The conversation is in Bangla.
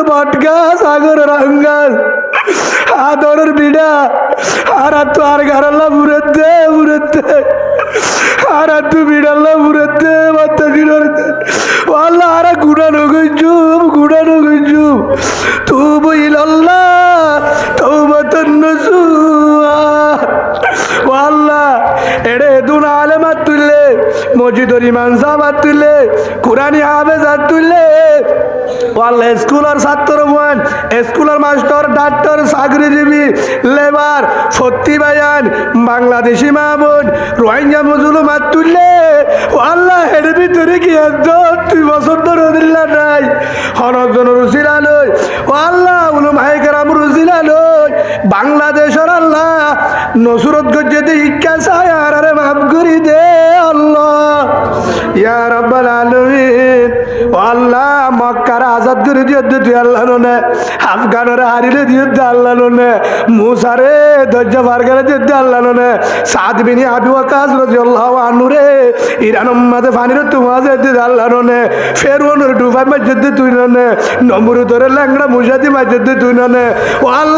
বটগা সাগরের আঙ্গাল আদরের বিড়া আর তো আর গারাল্লা বুড়েতে আর তু বিড়াল্লা বুড়েতে বাচ্চা দিনতে আল্লাহ আর গুড়ানো গঞ্জু তুবু ইলাল্লাহ তাওবাতান নসুহা আল্লাহ এড়ে দুন আলেমাত তুললে মসজিদের ইমাম সাহাবাত তুললে কুরআনি হাফেজাত তুললে আল্লাহ স্কুলের ছাত্র বোন স্কুলের মাস্টার ডাক্তার চাকরিজীবী লেবার সত্যি বায়ান বাংলাদেশি মা বোন রোহিঙ্গা মুসলমান তুললে আল্লাহ এর ভিতরে কি 2 বছর ধরে দিল্লা নাই হনজন রুসিলা লই আল্লাহ উলুমায়ে কেরাম রুসিলা লই বাংলাদেশের আল্লাহ নসরত গজ্জেতে ইক্কা সায়ার আরে মাফ করি দে আল্লাহ ইয়া রাব্বাল আলামিন আল্লাহ মক্কার আজাদ করে দিও তুই আল্লাহ নে আফগানের হারিলে দিও আল্লাহ নে মুসারে দজ্জা বার করে দিও আল্লাহ নে সাদ বিন আবি ওয়াকাস রাদিয়াল্লাহু আনহু রে ইরান উম্মাতে ফানির তুমাজে দিও আল্লাহ নে ফেরউনের ডুবাই মসজিদ তুই নে নমরুদের ল্যাংড়া মুজাদি মসজিদ তুই নে ও আল্লাহ